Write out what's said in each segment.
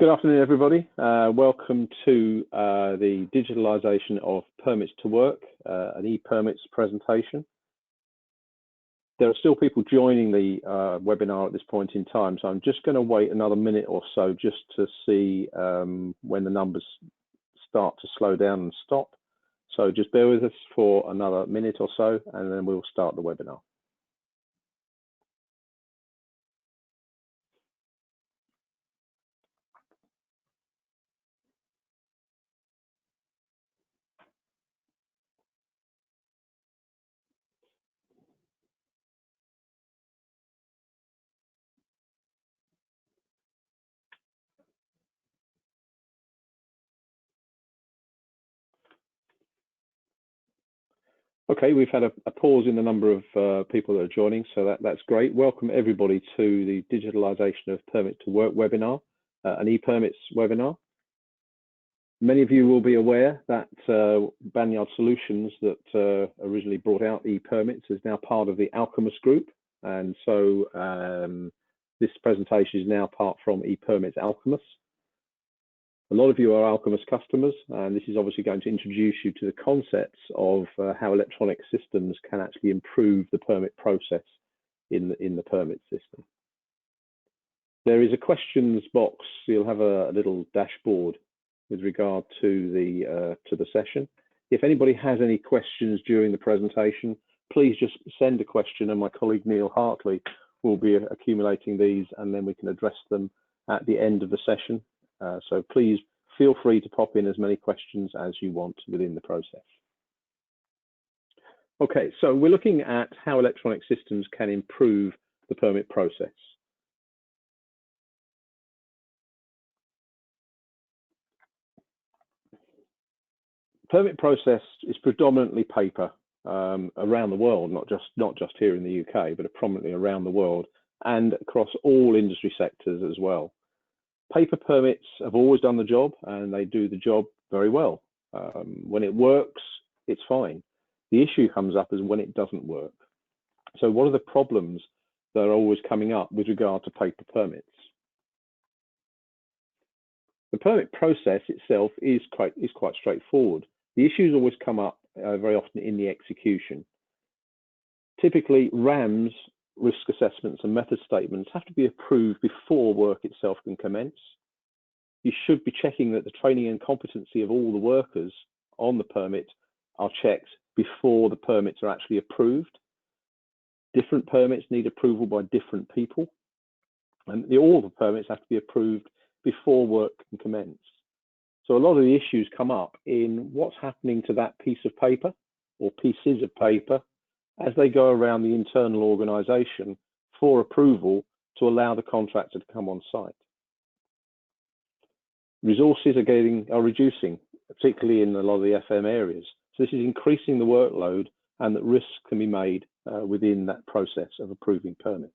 Good afternoon, everybody. Welcome to the Digitalisation of Permits to Work, an e-permits presentation. There are still people joining the webinar at this point in time, so I'm just going to wait another minute or so just to see when the numbers start to slow down and stop. So just bear with us for another minute or so, and then we'll start the webinar. Okay, we've had a pause in the number of people that are joining, so that's great. Welcome everybody to the Digitalisation of Permits to Work webinar, an e-permits webinar. Many of you will be aware that Banyard Solutions that originally brought out e-permits is now part of the Alchemist Group, and so this presentation is now part from e-permits Alchemist. A lot of you are Alchemist customers, and this is obviously going to introduce you to the concepts of how electronic systems can actually improve the permit process in the permit system. There is a questions box. You'll have a little dashboard with regard to the session. If anybody has any questions during the presentation, please just send a question, and my colleague Neil Hartley will be accumulating these, and then we can address them at the end of the session. So please feel free to pop in as many questions as you want within the process. Okay, so we're looking at how electronic systems can improve the permit process. Permit process is predominantly paper around the world, not just here in the UK, but prominently around the world and across all industry sectors as well. Paper permits have always done the job, and they do the job very well. When it works, it's fine. The issue comes up is when it doesn't work. So what are the problems that are always coming up with regard to paper permits? The permit process itself is quite straightforward. The issues always come up very often in the execution. Typically, RAMs, risk assessments and method statements, have to be approved before work itself can commence. You should be checking that the training and competency of all the workers on the permit are checked before the permits are actually approved. Different permits need approval by different people, and all the permits have to be approved before work can commence. So a lot of the issues come up in what's happening to that piece of paper or pieces of paper as they go around the internal organisation for approval to allow the contractor to come on site. Resources are reducing, particularly in a lot of the FM areas. So this is increasing the workload, and that risks can be made within that process of approving permits.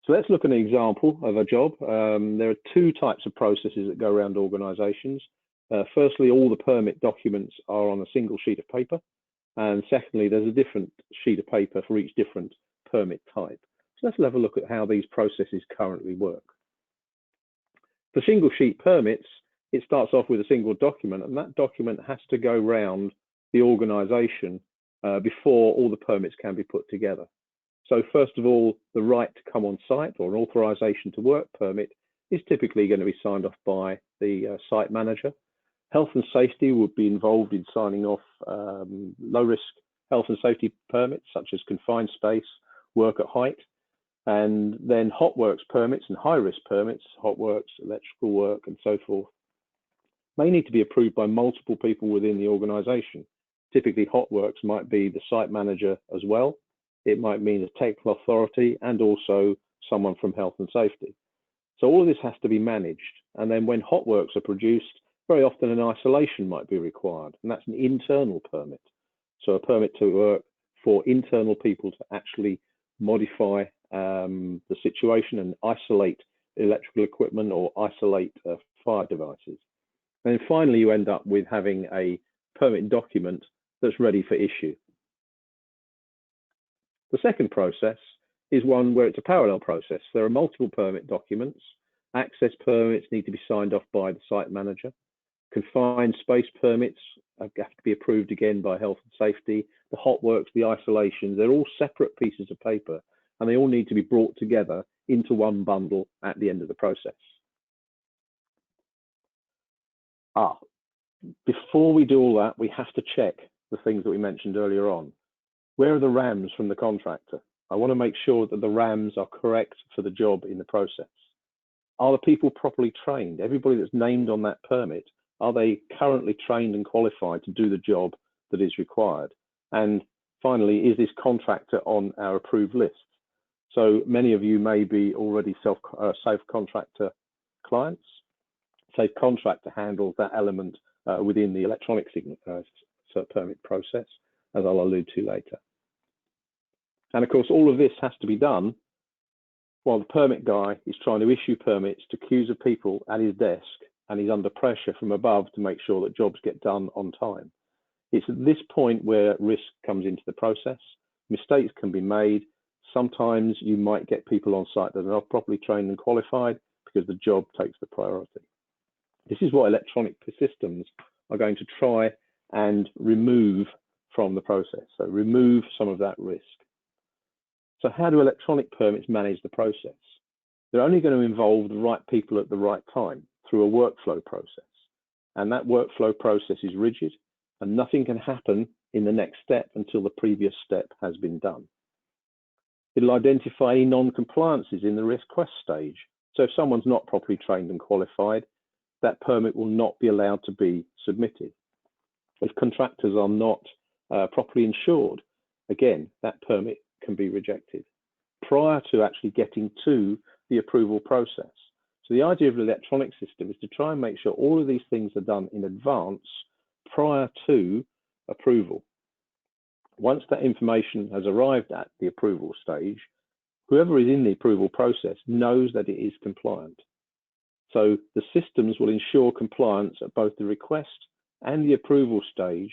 So let's look at an example of a job. There are two types of processes that go around organisations. Firstly, all the permit documents are on a single sheet of paper. And secondly, there's a different sheet of paper for each different permit type. So let's have a look at how these processes currently work. For single sheet permits, it starts off with a single document, and that document has to go round the organisation before all the permits can be put together. So first of all, the right to come on site or an authorisation to work permit is typically going to be signed off by the site manager. Health and safety would be involved in signing off low-risk health and safety permits, such as confined space, work at height, and then hot works permits and high-risk permits, hot works, electrical work, and so forth, may need to be approved by multiple people within the organisation. Typically, hot works might be the site manager as well. It might mean a technical authority and also someone from health and safety. So all of this has to be managed. And then when hot works are produced, very often an isolation might be required, and that's an internal permit. So a permit to work for internal people to actually modify the situation and isolate electrical equipment or isolate fire devices. And then finally, you end up with having a permit document that's ready for issue. The second process is one where it's a parallel process. There are multiple permit documents Access permits need to be signed off by the site manager. Confined space permits have to be approved again by health and safety. The hot works, the isolations, they're all separate pieces of paper, and they all need to be brought together into one bundle at the end of the process. Before we do all that, we have to check the things that we mentioned earlier on. Where are the RAMs from the contractor? I want to make sure that the RAMs are correct for the job in the process. Are the people properly trained? Everybody that's named on that permit, are they currently trained and qualified to do the job that is required? And finally, is this contractor on our approved list? So many of you may be already Safe Contractor clients. Safe Contractor handles that element within the electronic permit process, as I'll allude to later. And of course, all of this has to be done while the permit guy is trying to issue permits to queues of people at his desk, and he's under pressure from above to make sure that jobs get done on time. It's at this point where risk comes into the process. Mistakes can be made. Sometimes you might get people on site that are not properly trained and qualified because the job takes the priority. This is what electronic systems are going to try and remove from the process. So remove some of that risk. So how do electronic permits manage the process? They're only going to involve the right people at the right time through a workflow process. And that workflow process is rigid, and nothing can happen in the next step until the previous step has been done. It'll identify any non-compliances in the request stage. So if someone's not properly trained and qualified, that permit will not be allowed to be submitted. If contractors are not properly insured, again, that permit can be rejected prior to actually getting to the approval process. So the idea of the electronic system is to try and make sure all of these things are done in advance prior to approval. Once that information has arrived at the approval stage, whoever is in the approval process knows that it is compliant. So the systems will ensure compliance at both the request and the approval stage,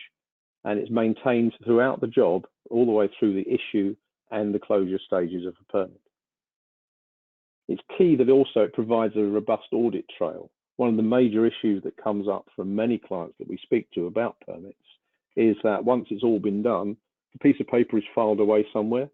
and it's maintained throughout the job all the way through the issue and the closure stages of a permit. It's key that also it provides a robust audit trail. One of the major issues that comes up from many clients that we speak to about permits is that once it's all been done, the piece of paper is filed away somewhere,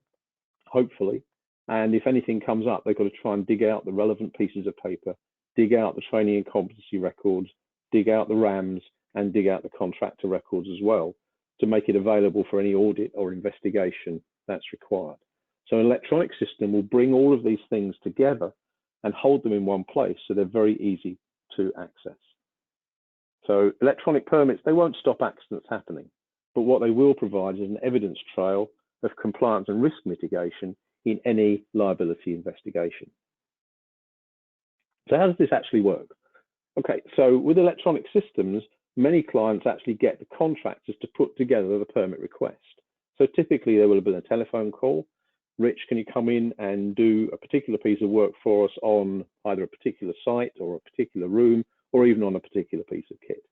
hopefully, and if anything comes up, they've got to try and dig out the relevant pieces of paper, dig out the training and competency records, dig out the RAMs, and dig out the contractor records as well to make it available for any audit or investigation that's required. So an electronic system will bring all of these things together and hold them in one place so they're very easy to access. So electronic permits, they won't stop accidents happening, but what they will provide is an evidence trail of compliance and risk mitigation in any liability investigation. So how does this actually work? Okay, so with electronic systems, many clients actually get the contractors to put together the permit request. So typically there will have been a telephone call. Rich, can you come in and do a particular piece of work for us on either a particular site or a particular room, or even on a particular piece of kit?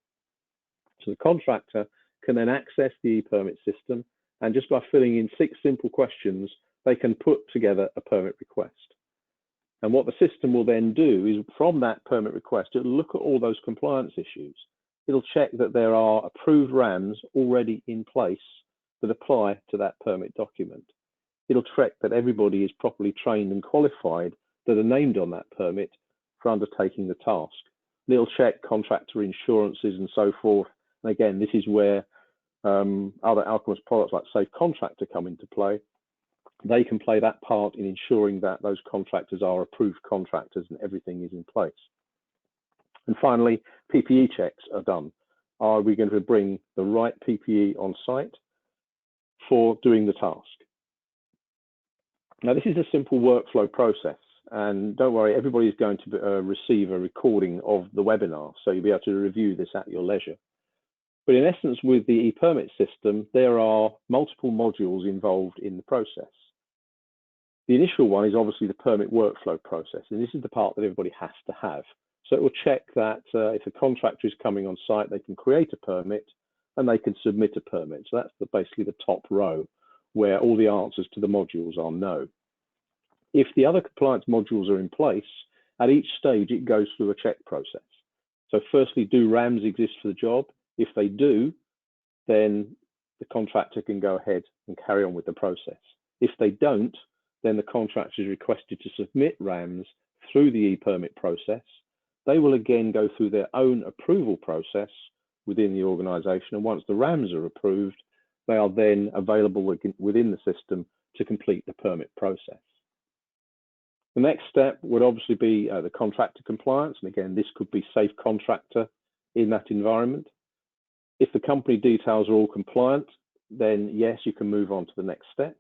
So the contractor can then access the permit system, and just by filling in 6 simple questions, they can put together a permit request. And what the system will then do is, from that permit request, it'll look at all those compliance issues. It'll check that there are approved RAMs already in place that apply to that permit document. It'll check that everybody is properly trained and qualified that are named on that permit for undertaking the task. It'll check contractor insurances and so forth. And again, this is where other Alchemist products like Safe Contractor come into play. They can play that part in ensuring that those contractors are approved contractors and everything is in place. And finally, PPE checks are done. Are we going to bring the right PPE on site for doing the task? Now, this is a simple workflow process, and don't worry, everybody is going to receive a recording of the webinar, so you'll be able to review this at your leisure. But in essence, with the e-permit system, there are multiple modules involved in the process. The initial one is obviously the permit workflow process, and this is the part that everybody has to have. So it will check that if a contractor is coming on site, they can create a permit and they can submit a permit. So that's basically the top row where all the answers to the modules are no. If the other compliance modules are in place at each stage, it goes through a check process. So firstly, do RAMs exist for the job? If they do, then the contractor can go ahead and carry on with the process. If they don't, then the contractor is requested to submit RAMs through the e-permit process. They will again go through their own approval process within the organisation, and once the RAMs are approved, they are then available within the system to complete the permit process. The next step would obviously be the contractor compliance, and again, this could be safe contractor in that environment. If the company details are all compliant, then yes, you can move on to the next step.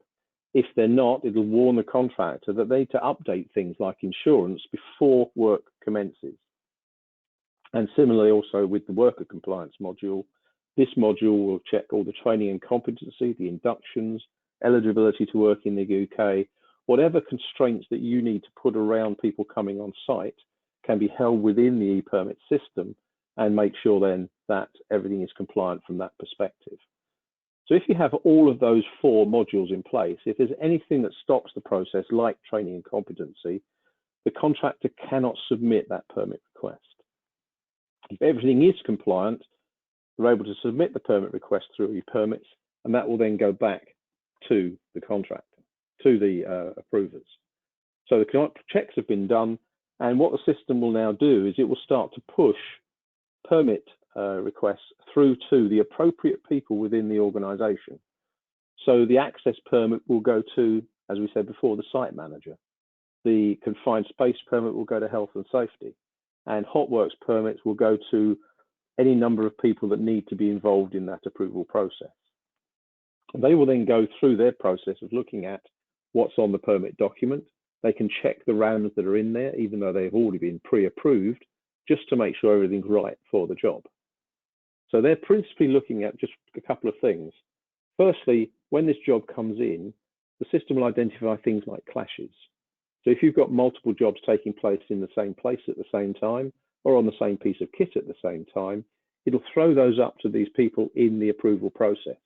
If they're not, it'll warn the contractor that they need to update things like insurance before work commences. And similarly, also with the worker compliance module, this module will check all the training and competency, the inductions, eligibility to work in the UK, whatever constraints that you need to put around people coming on site can be held within the e-permit system, and make sure then that everything is compliant from that perspective. So if you have all of those 4 modules in place, if there's anything that stops the process, like training and competency, the contractor cannot submit that permit request. If everything is compliant, they're able to submit the permit request through e-permits, and that will then go back to the contractor, to the approvers. So the checks have been done, and what the system will now do is it will start to push permit requests through to the appropriate people within the organisation. So the access permit will go to, as we said before, the site manager. The confined space permit will go to health and safety, and hot works permits will go to any number of people that need to be involved in that approval process. And they will then go through their process of looking at what's on the permit document. They can check the RAMs that are in there, even though they've already been pre-approved, just to make sure everything's right for the job. So they're principally looking at just a couple of things. Firstly, when this job comes in, the system will identify things like clashes. So if you've got multiple jobs taking place in the same place at the same time, or on the same piece of kit at the same time, it'll throw those up to these people in the approval process.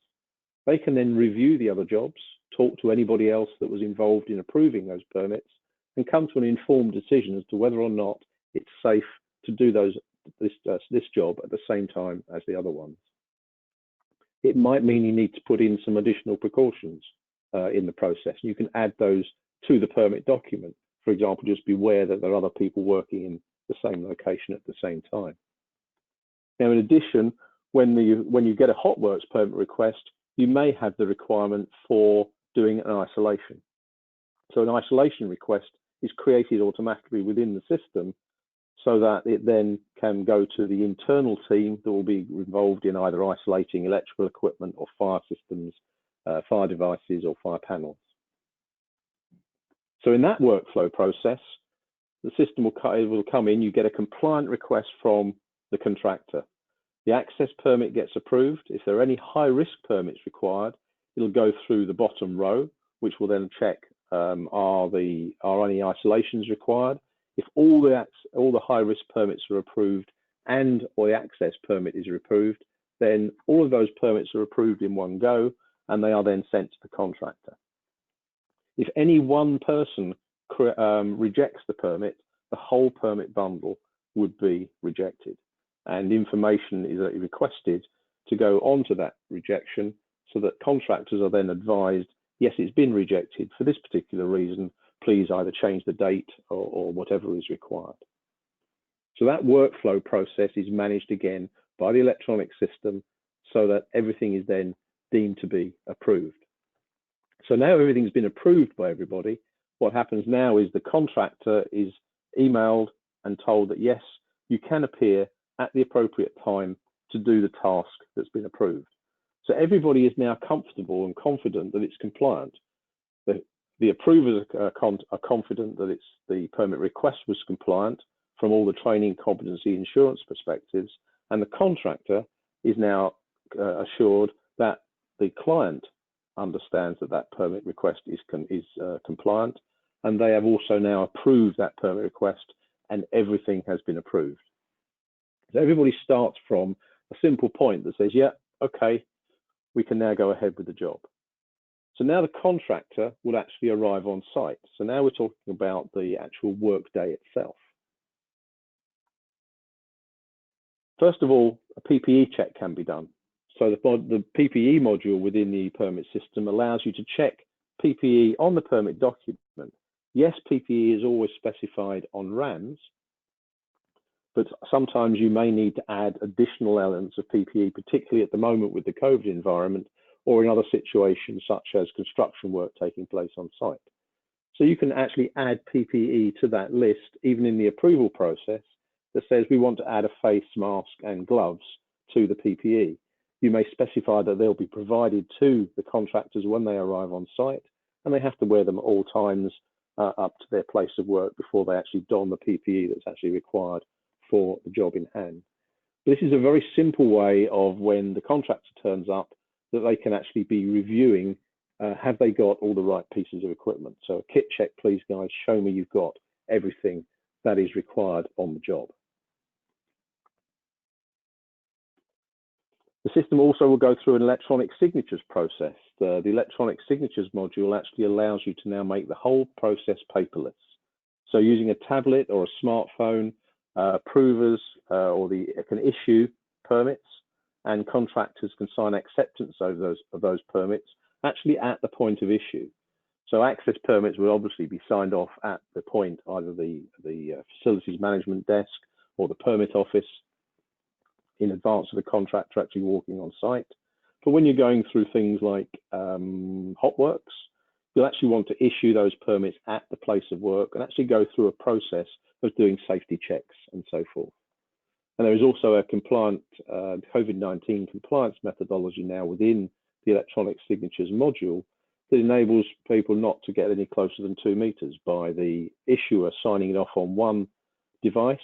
They can then review the other jobs, talk to anybody else that was involved in approving those permits, and come to an informed decision as to whether or not it's safe to do this job at the same time as the other ones. It might mean you need to put in some additional precautions in the process. You can add those to the permit document. For example, just beware that there are other people working in the same location at the same time. Now, in addition, when you get a hot works permit request, you may have the requirement for doing an isolation. So an isolation request is created automatically within the system, so that it then can go to the internal team that will be involved in either isolating electrical equipment or fire systems, fire devices or fire panels. So in that workflow process, the system will come in, you get a compliant request from the contractor. The access permit gets approved. If there are any high-risk permits required, it'll go through the bottom row, which will then check are any isolations required. If all the high-risk permits are approved or the access permit is approved, then all of those permits are approved in one go, and they are then sent to the contractor. If any one person rejects the permit, the whole permit bundle would be rejected, and information is requested to go onto that rejection, so that contractors are then advised, yes, it's been rejected for this particular reason, please either change the date or whatever is required. So that workflow process is managed again by the electronic system, so that everything is then deemed to be approved. So now everything's been approved by everybody. What happens now is the contractor is emailed and told that, yes, you can appear at the appropriate time to do the task that's been approved. So everybody is now comfortable and confident that it's compliant. The approvers are confident that the permit request was compliant from all the training, competency, insurance perspectives, and the contractor is now assured that the client understands that that permit request is compliant, and they have also now approved that permit request, and everything has been approved. So everybody starts from a simple point that says, yeah, okay, we can now go ahead with the job. So now the contractor will actually arrive on site. So now we're talking about the actual work day itself. First of all, a PPE check can be done. So the PPE module within the permit system allows you to check PPE on the permit document. Yes, PPE is always specified on RAMs, but sometimes you may need to add additional elements of PPE, particularly at the moment with the COVID environment, or in other situations such as construction work taking place on site. So you can actually add PPE to that list, even in the approval process, that says we want to add a face mask and gloves to the PPE. You may specify that they'll be provided to the contractors when they arrive on site, and they have to wear them at all times up to their place of work before they actually don the PPE that's actually required for the job in hand. This is a very simple way of, when the contractor turns up, that they can actually be reviewing, have they got all the right pieces of equipment? So a kit check, please guys, show me you've got everything that is required on the job. The system also will go through an electronic signatures process. The electronic signatures module actually allows you to now make the whole process paperless. So using a tablet or a smartphone, approvers can issue permits, and contractors can sign acceptance of those permits actually at the point of issue. So access permits will obviously be signed off at the point, either the facilities management desk or the permit office, in advance of the contractor actually walking on site. But when you're going through things like hot works, you'll actually want to issue those permits at the place of work and actually go through a process of doing safety checks and so forth. And there is also a compliant COVID-19 compliance methodology now within the electronic signatures module that enables people not to get any closer than 2 meters by the issuer signing it off on one device,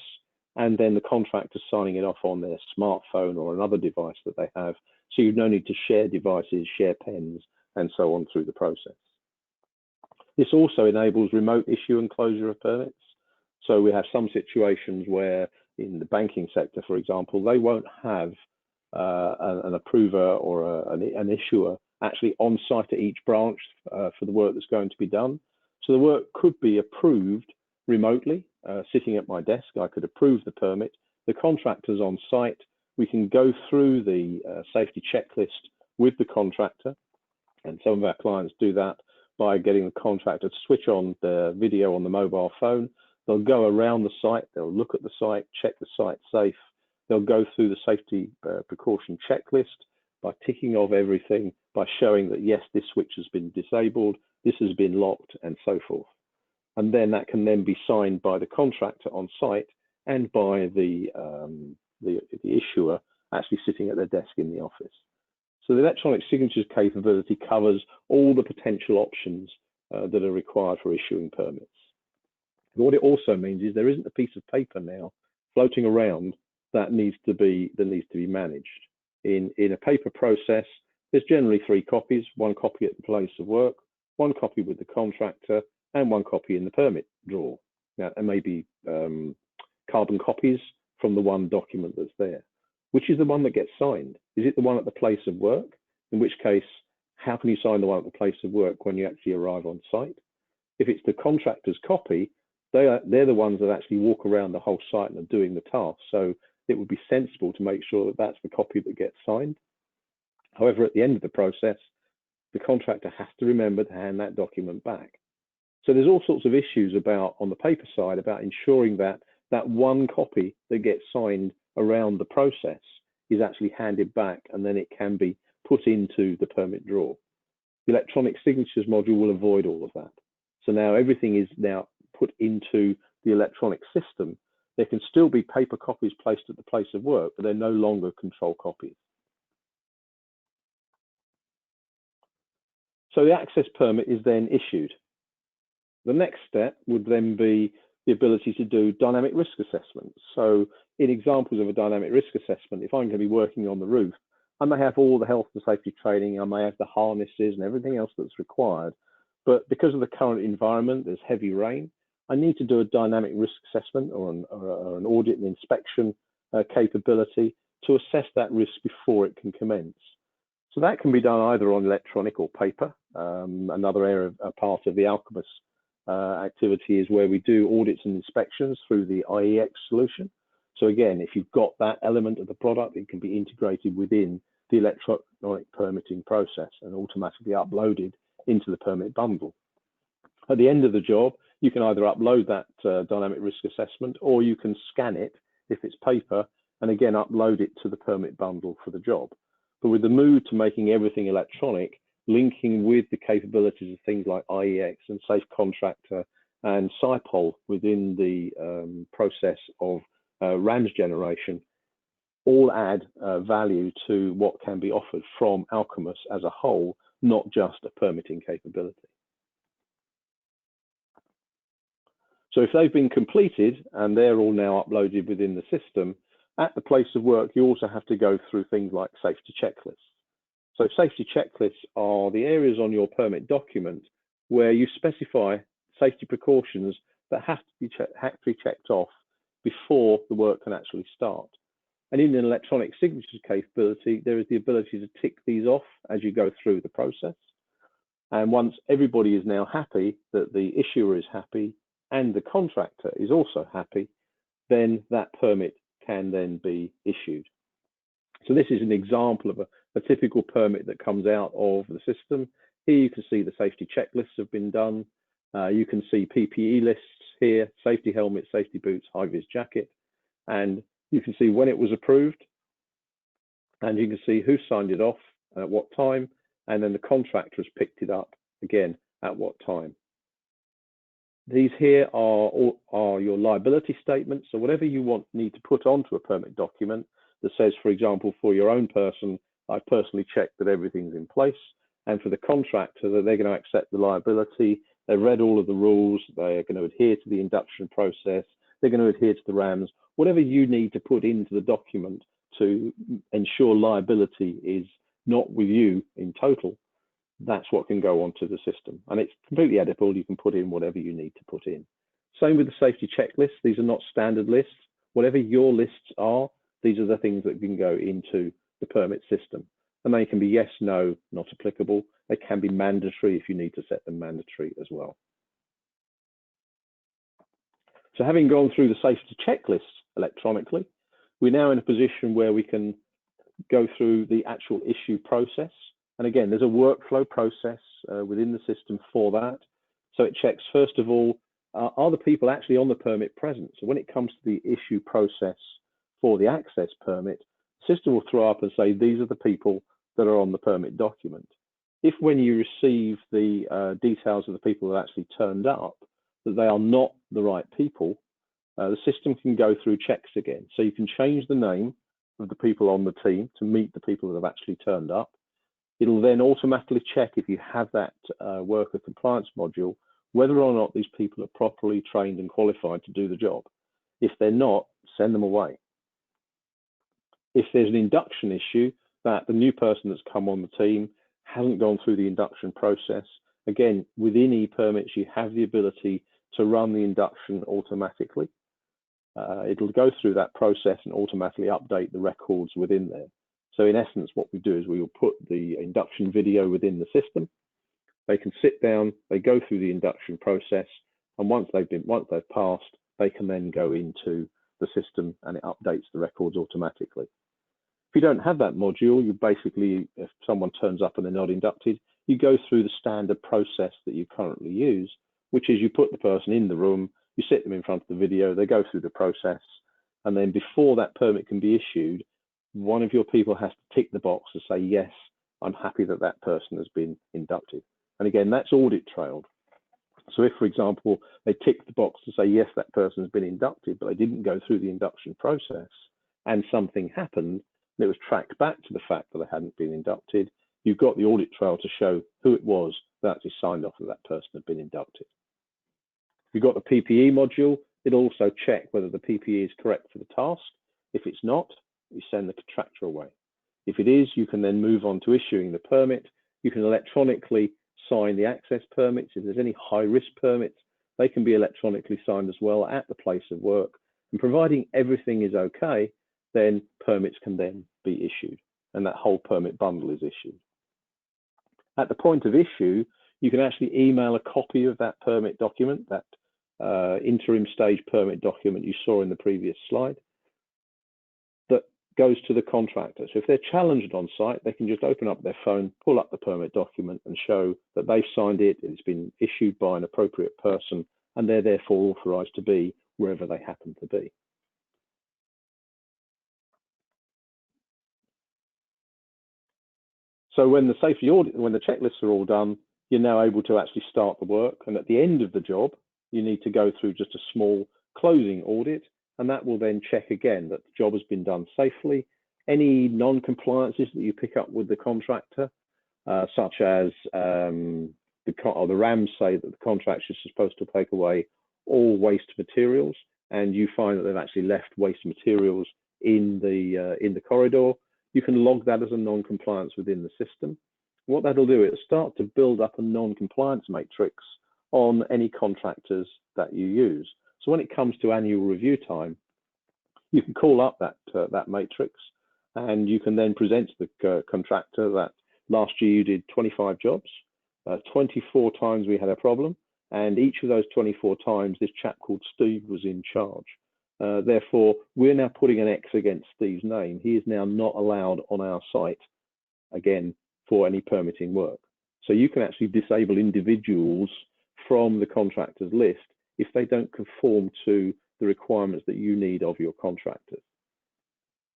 and then the contractor signing it off on their smartphone or another device that they have. So you no need to share devices, share pens, and so on through the process. This also enables remote issue and closure of permits. So we have some situations where in the banking sector, for example, they won't have an approver or an issuer actually on site at each branch for the work that's going to be done. So the work could be approved remotely. Sitting at my desk, I could approve the permit. The contractor's on site. We can go through the safety checklist with the contractor, and some of our clients do that by getting the contractor to switch on the video on the mobile phone. They'll go around the site, they'll look at the site, check the site safe. They'll go through the safety precaution checklist by ticking off everything, by showing that yes, this switch has been disabled, this has been locked, and so forth. And then that can then be signed by the contractor on site and by the issuer actually sitting at their desk in the office. So the electronic signatures capability covers all the potential options that are required for issuing permits. But what it also means is there isn't a piece of paper now floating around that needs to be managed. In a paper process, there's generally 3 copies: 1 copy at the place of work, 1 copy with the contractor, and 1 copy in the permit drawer. Now, there may be carbon copies from the one document that's there. Which is the one that gets signed? Is it the one at the place of work? In which case, how can you sign the one at the place of work when you actually arrive on site? If it's the contractor's copy, they're the ones that actually walk around the whole site and are doing the task. So it would be sensible to make sure that that's the copy that gets signed. However, at the end of the process, the contractor has to remember to hand that document back. So there's all sorts of issues about, on the paper side, about ensuring that that one copy that gets signed around the process is actually handed back, and then it can be put into the permit drawer. The electronic signatures module will avoid all of that. So now everything is now put into the electronic system. There can still be paper copies placed at the place of work, but they're no longer control copies. So the access permit is then issued. The next step would then be the ability to do dynamic risk assessments. So in examples of a dynamic risk assessment, if I'm going to be working on the roof, I may have all the health and safety training, I may have the harnesses and everything else that's required. But because of the current environment, there's heavy rain, I need to do a dynamic risk assessment or an audit and inspection capability to assess that risk before it can commence. So that can be done either on electronic or paper. Another area, a part of the Alchemist activity is where we do audits and inspections through the IEX solution. So again, if you've got that element of the product, it can be integrated within the electronic permitting process and automatically uploaded into the permit bundle. At the end of the job, you can either upload that dynamic risk assessment, or you can scan it if it's paper, and again upload it to the permit bundle for the job. But with the move to making everything electronic, linking with the capabilities of things like IEX and Safe Contractor and SIPOL within the process of RAMS generation, all add value to what can be offered from Alcumus as a whole, not just a permitting capability. So if they've been completed and they're all now uploaded within the system, at the place of work, you also have to go through things like safety checklists. So safety checklists are the areas on your permit document where you specify safety precautions that have to be checked off before the work can actually start. And in an electronic signature capability, there is the ability to tick these off as you go through the process. And once everybody is now happy that the issuer is happy and the contractor is also happy, then that permit can then be issued. So this is an example of a typical permit that comes out of the system. Here you can see the safety checklists have been done. You can see PPE lists here, safety helmet, safety boots, high-vis jacket, and you can see when it was approved, and you can see who signed it off and at what time, and then the contractor has picked it up again at what time. These here are your liability statements. So whatever you need to put onto a permit document that says, for example, for your own person, I've personally checked that everything's in place. And for the contractor, that they're going to accept the liability. They've read all of the rules. They're going to adhere to the induction process. They're going to adhere to the RAMS. Whatever you need to put into the document to ensure liability is not with you in total, that's what can go onto the system. And it's completely editable. You can put in whatever you need to put in. Same with the safety checklists. These are not standard lists. Whatever your lists are, these are the things that can go into the permit system. And they can be yes, no, not applicable. They can be mandatory if you need to set them mandatory as well. So having gone through the safety checklists electronically, we're now in a position where we can go through the actual issue process. And again, there's a workflow process within the system for that. So it checks, first of all, are the people actually on the permit present? So when it comes to the issue process for the access permit, the system will throw up and say, these are the people that are on the permit document. If when you receive the details of the people that actually turned up, that they are not the right people, the system can go through checks again. So you can change the name of the people on the team to meet the people that have actually turned up. It'll then automatically check if you have that worker compliance module, whether or not these people are properly trained and qualified to do the job. If they're not, send them away. If there's an induction issue, that the new person that's come on the team hasn't gone through the induction process, again, within ePermits, you have the ability to run the induction automatically. It'll go through that process and automatically update the records within there. So in essence, what we do is we will put the induction video within the system. They can sit down, they go through the induction process, and once they've passed, they can then go into the system and it updates the records automatically. If you don't have that module, you basically, if someone turns up and they're not inducted, you go through the standard process that you currently use, which is you put the person in the room, you sit them in front of the video, they go through the process, and then before that permit can be issued, one of your people has to tick the box to say, yes, I'm happy that that person has been inducted. And again, that's audit trailed. So if, for example, they tick the box to say, yes, that person has been inducted, but they didn't go through the induction process and something happened, and it was tracked back to the fact that they hadn't been inducted, you've got the audit trail to show who it was that actually signed off that that person had been inducted. If you've got the PPE module, it'll also check whether the PPE is correct for the task. If it's not, you send the contractor away. If it is, you can then move on to issuing the permit. You can electronically sign the access permits. If there's any high-risk permits, they can be electronically signed as well at the place of work. And providing everything is okay, then permits can then be issued, and that whole permit bundle is issued. At the point of issue, you can actually email a copy of that permit document, that interim stage permit document you saw in the previous slide. goes to the contractor. So if they're challenged on site, they can just open up their phone, pull up the permit document and show that they've signed it, it's been issued by an appropriate person, and they're therefore authorised to be wherever they happen to be. So when the safety audit, when the checklists are all done, you're now able to actually start the work. And at the end of the job, you need to go through just a small closing audit, and that will then check again that the job has been done safely. Any non-compliances that you pick up with the contractor, such as the RAMs say that the contractor is supposed to take away all waste materials, and you find that they've actually left waste materials in the corridor, you can log that as a non-compliance within the system. What that'll do is start to build up a non-compliance matrix on any contractors that you use. So when it comes to annual review time, you can call up that matrix, and you can then present to the contractor that last year you did 25 jobs, 24 times we had a problem, and each of those 24 times this chap called Steve was in charge. Therefore, we're now putting an X against Steve's name. He is now not allowed on our site again for any permitting work. So you can actually disable individuals from the contractors list if they don't conform to the requirements that you need of your contractors.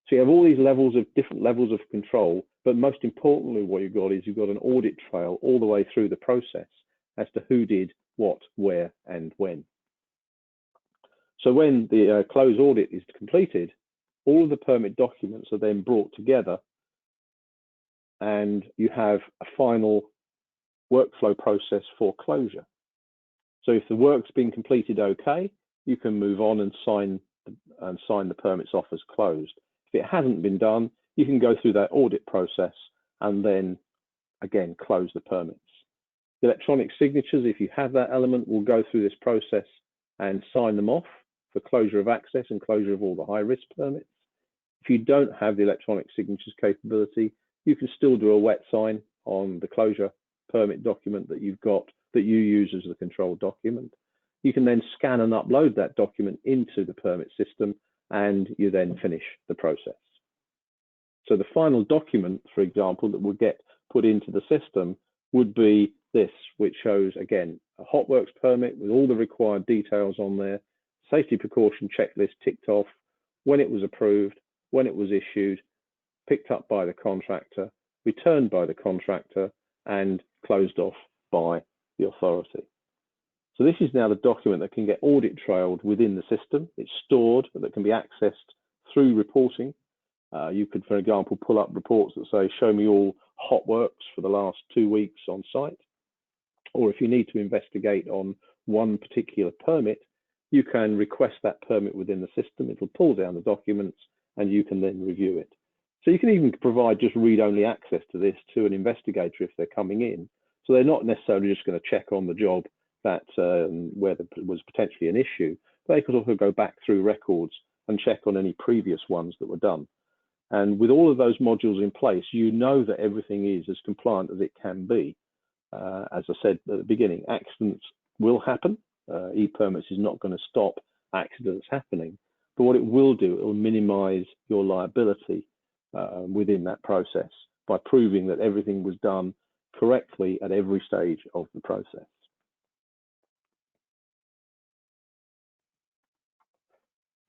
So you have all these different levels of control, but most importantly, what you've got is you've got an audit trail all the way through the process as to who did what, where, and when. So when the close audit is completed, all of the permit documents are then brought together, and you have a final workflow process for closure. So if the work's been completed okay, you can move on and sign the permits off as closed. If it hasn't been done, you can go through that audit process and then again close the permits. The electronic signatures, if you have that element, will go through this process and sign them off for closure of access and closure of all the high-risk permits. If you don't have the electronic signatures capability, you can still do a wet sign on the closure permit document that you've got, that you use as the control document. You can then scan and upload that document into the permit system, and you then finish the process. So the final document, for example, that will get put into the system would be this, which shows, again, a hot works permit with all the required details on there, safety precaution checklist ticked off, when it was approved, when it was issued, picked up by the contractor, returned by the contractor, and closed off by the authority. So this is now the document that can get audit trailed within the system. It's stored, that can be accessed through reporting. You could, for example, pull up reports that say, show me all hot works for the last 2 weeks on site. Or if you need to investigate on one particular permit, you can request that permit within the system. It'll pull down the documents and you can then review it. So you can even provide just read-only access to this to an investigator if they're coming in. So they're not necessarily just going to check on the job that where there was potentially an issue. They could also go back through records and check on any previous ones that were done. And with all of those modules in place, you know that everything is as compliant as it can be. As I said at the beginning, accidents will happen. E-permits is not going to stop accidents happening. But what it will do, it will minimize your liability within that process by proving that everything was done correctly at every stage of the process.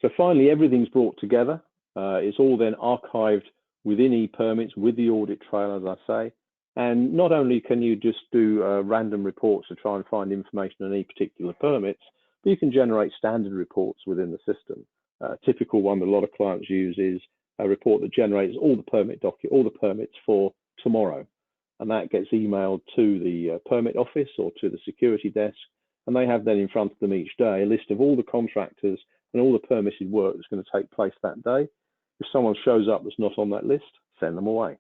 So finally, everything's brought together. It's all then archived within e-permits with the audit trail, as I say. And not only can you just do random reports to try and find information on any particular permits, but you can generate standard reports within the system. A typical one that a lot of clients use is a report that generates all the permits for tomorrow. And that gets emailed to the permit office or to the security desk. And they have then in front of them each day a list of all the contractors and all the permitted work that's going to take place that day. If someone shows up that's not on that list, send them away.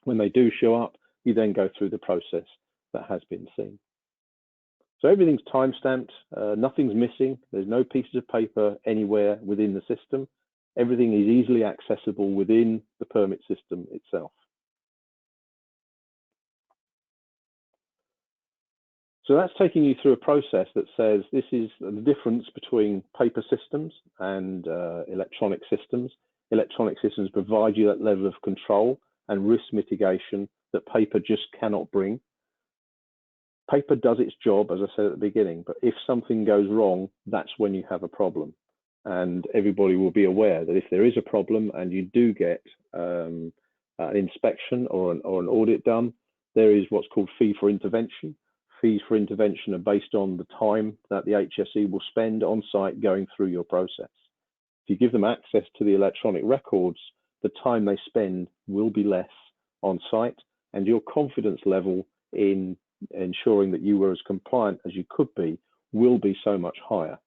When they do show up, you then go through the process that has been seen. So everything's time-stamped, nothing's missing. There's no pieces of paper anywhere within the system. Everything is easily accessible within the permit system itself. So that's taking you through a process that says this is the difference between paper systems and electronic systems. electronic systems provide you that level of control and risk mitigation that paper just cannot bring. Paper does its job, as I said at the beginning, but if something goes wrong, that's when you have a problem. And everybody will be aware that if there is a problem and you do get an inspection or an audit done, there is what's called fee for intervention. Fees for intervention are based on the time that the HSE will spend on site going through your process. If you give them access to the electronic records, the time they spend will be less on site, and your confidence level in ensuring that you were as compliant as you could be will be so much higher.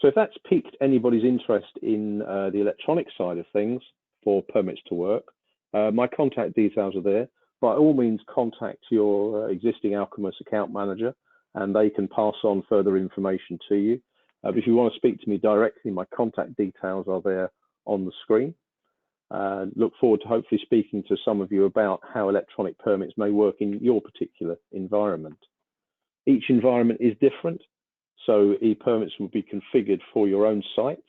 So if that's piqued anybody's interest in the electronic side of things for permits to work, my contact details are there. By all means, contact your existing Alchemist account manager and they can pass on further information to you. But if you want to speak to me directly, my contact details are there on the screen. Look forward to hopefully speaking to some of you about how electronic permits may work in your particular environment. Each environment is different, so e-permits will be configured for your own sites,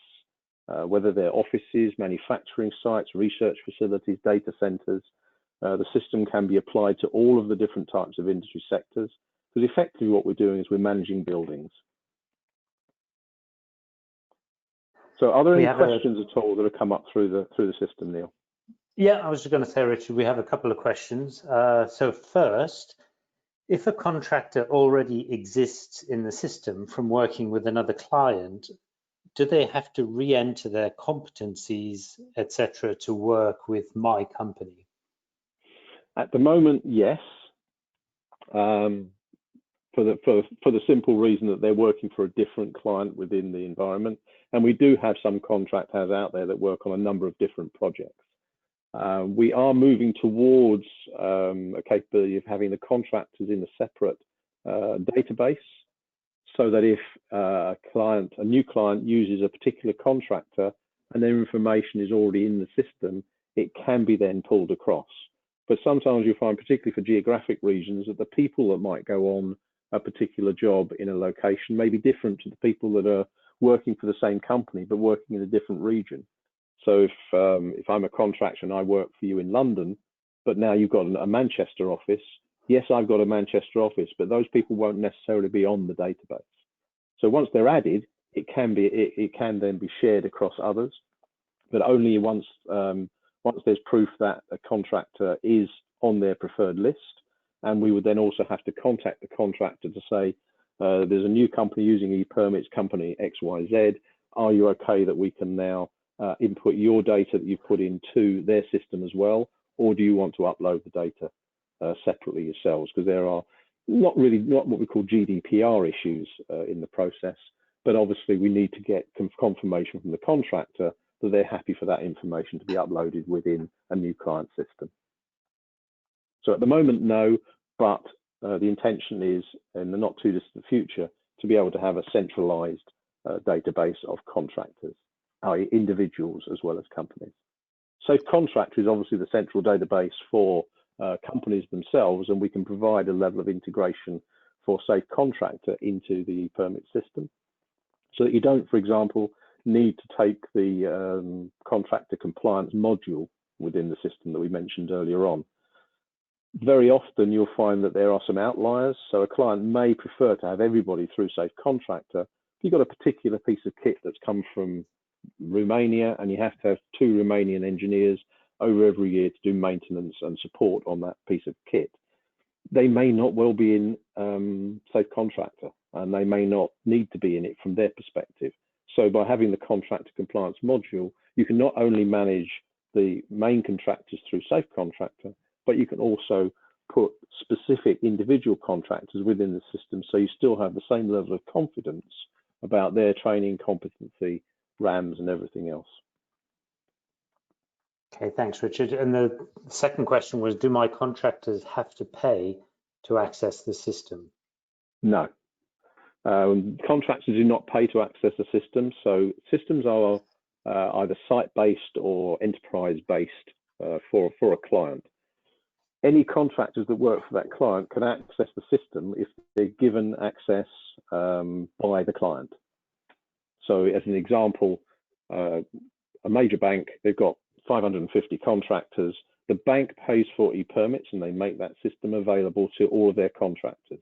whether they're offices, manufacturing sites, research facilities, data centers. The system can be applied to all of the different types of industry sectors, because effectively what we're doing is we're managing buildings. So are there any questions at all that have come up through the system, Neil? Yeah, I was just going to say, Richard, we have a couple of questions. So first, if a contractor already exists in the system from working with another client, do they have to re-enter their competencies, etc., to work with my company? At the moment, yes. For the simple reason that they're working for a different client within the environment. And we do have some contractors out there that work on a number of different projects. We are moving towards a capability of having the contractors in a separate database, so that if a new client uses a particular contractor and their information is already in the system, it can be then pulled across. But sometimes you find, particularly for geographic regions, that the people that might go on a particular job in a location may be different to the people that are working for the same company but working in a different region. So if I'm a contractor and I work for you in London, but now you've got a Manchester office, yes, I've got a Manchester office, but those people won't necessarily be on the database. So once they're added, it can then be shared across others, but only once there's proof that a contractor is on their preferred list. And we would then also have to contact the contractor to say, there's a new company using e-permits, company XYZ. Are you okay that we can now input your data that you've put into their system as well? Or do you want to upload the data separately yourselves? Because there are not what we call GDPR issues in the process, but obviously we need to get confirmation from the contractor that they're happy for that information to be uploaded within a new client system. So at the moment, no, but the intention is in the not too distant future to be able to have a centralized database of contractors, i.e. individuals as well as companies. Safe Contractor is obviously the central database for companies themselves, and we can provide a level of integration for Safe Contractor into the permit system, so that you don't, for example, need to take the contractor compliance module within the system that we mentioned earlier on. Very often you'll find that there are some outliers. So a client may prefer to have everybody through Safe Contractor. If you've got a particular piece of kit that's come from Romania and you have to have 2 Romanian engineers over every year to do maintenance and support on that piece of kit, they may not well be in Safe Contractor, and they may not need to be in it from their perspective. So by having the contractor compliance module, you can not only manage the main contractors through Safe Contractor, but you can also put specific individual contractors within the system, so you still have the same level of confidence about their training, competency, RAMs and everything else. Okay, thanks, Richard. And the second question was, do my contractors have to pay to access the system? No. Contractors do not pay to access the system. So systems are either site-based or enterprise-based for a client. Any contractors that work for that client can access the system if they're given access by the client. So as an example, a major bank, they've got 550 contractors. The bank pays for e-permits and they make that system available to all of their contractors.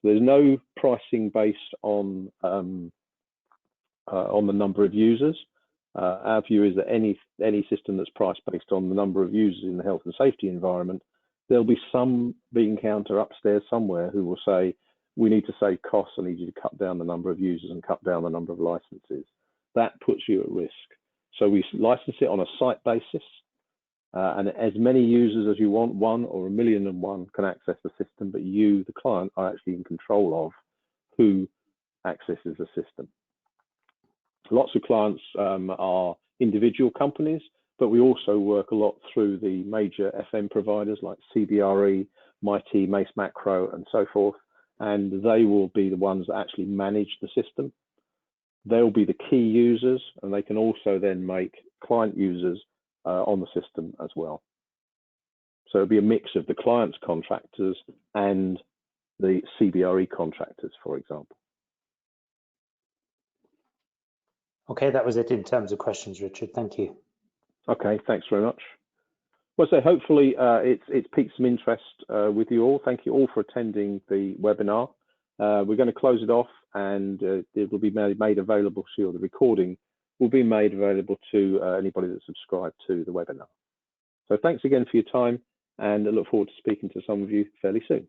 There's no pricing based on the number of users. Our view is that any system that's priced based on the number of users in the health and safety environment, there'll be some bean counter upstairs somewhere who will say, we need to save costs, I need you to cut down the number of users and cut down the number of licenses. That puts you at risk. So we license it on a site basis, and as many users as you want, 1 or 1,000,001 can access the system, but you, the client, are actually in control of who accesses the system. Lots of clients are individual companies, but we also work a lot through the major FM providers like CBRE, MIT, Mace Macro, and so forth, and they will be the ones that actually manage the system. They'll be the key users, and they can also then make client users on the system as well. So it'll be a mix of the client's contractors and the CBRE contractors, for example. Okay, that was it in terms of questions, Richard. Thank you. Okay, thanks very much. Well, so hopefully it's piqued some interest with you all. Thank you all for attending the webinar. We're going to close it off, and it will be made available to you. The recording will be made available to anybody that's subscribed to the webinar. So thanks again for your time, and I look forward to speaking to some of you fairly soon.